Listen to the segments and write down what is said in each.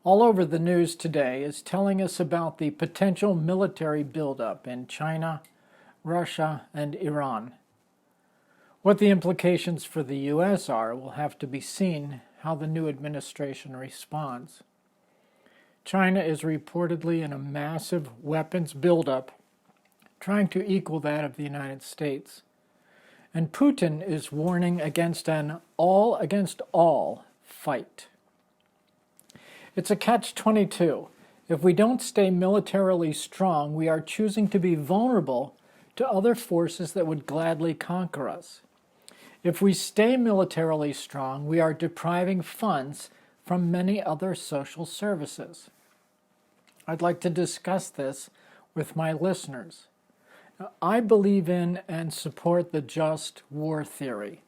All over the news today is telling us about the potential military buildup in China, Russia, and Iran. What the implications for the U.S. are will have to be seen how the new administration responds. China is reportedly in a massive weapons buildup, trying to equal that of the United States. And Putin is warning against an all-against-all fight. It's a catch-22. If we don't stay militarily strong, we are choosing to be vulnerable to other forces that would gladly conquer us. If we stay militarily strong, we are depriving funds from many other social services. I'd like to discuss this with my listeners. Now, I believe in and support the just war theory.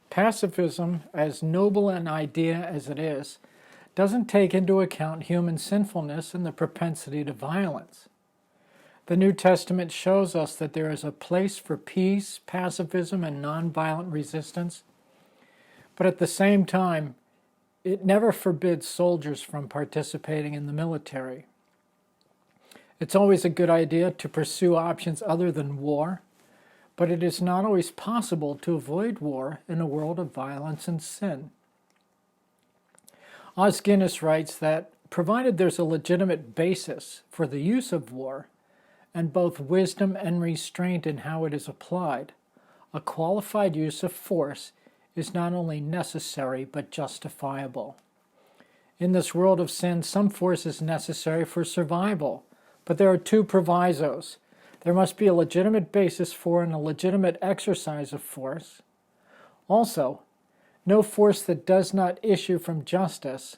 Pacifism, as noble an idea as it is, doesn't take into account human sinfulness and the propensity to violence. The New Testament shows us that there is a place for peace, pacifism, and nonviolent resistance, but at the same time, it never forbids soldiers from participating in the military. It's always a good idea to pursue options other than war, but it is not always possible to avoid war in a world of violence and sin. Os Guinness writes that, provided there's a legitimate basis for the use of war, and both wisdom and restraint in how it is applied, a qualified use of force is not only necessary but justifiable. In this world of sin, some force is necessary for survival, but there are two provisos. There must be a legitimate basis for and a legitimate exercise of force. Also, no force that does not issue from justice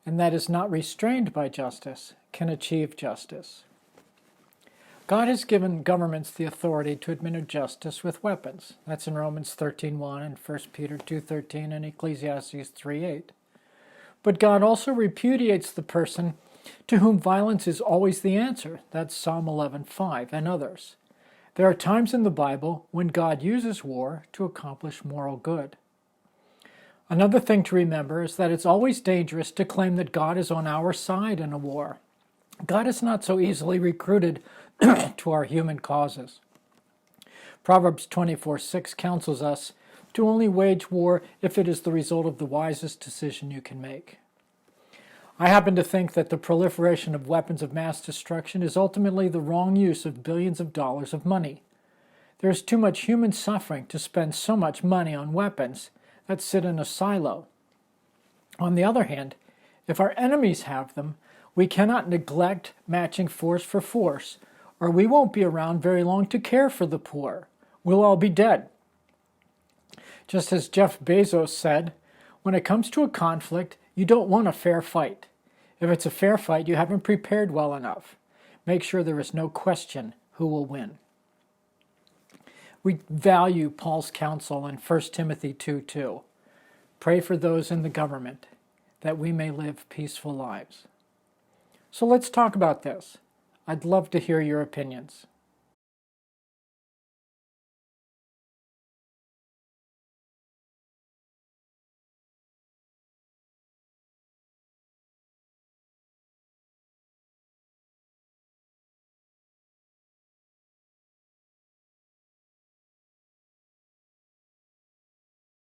and that is not restrained by justice can achieve justice. God has given governments the authority to administer justice with weapons. That's in Romans 13:1 and 1 Peter 2:13 and Ecclesiastes 3:8. But God also repudiates the person to whom violence is always the answer. That's Psalm 11:5 and others. There are times in the Bible when God uses war to accomplish moral good. Another thing to remember is that it's always dangerous to claim that God is on our side in a war. God is not so easily recruited to our human causes. Proverbs 24:6 counsels us to only wage war if it is the result of the wisest decision you can make. I happen to think that the proliferation of weapons of mass destruction is ultimately the wrong use of billions of dollars of money. There is too much human suffering to spend so much money on weapons that sit in a silo. On the other hand, if our enemies have them, we cannot neglect matching force for force, or we won't be around very long to care for the poor. We'll all be dead. Just as Jeff Bezos said, when it comes to a conflict, you don't want a fair fight. If it's a fair fight, you haven't prepared well enough. Make sure there is no question who will win. We value Paul's counsel in 1 Timothy 2:2. Pray for those in the government, that we may live peaceful lives. So let's talk about this. I'd love to hear your opinions.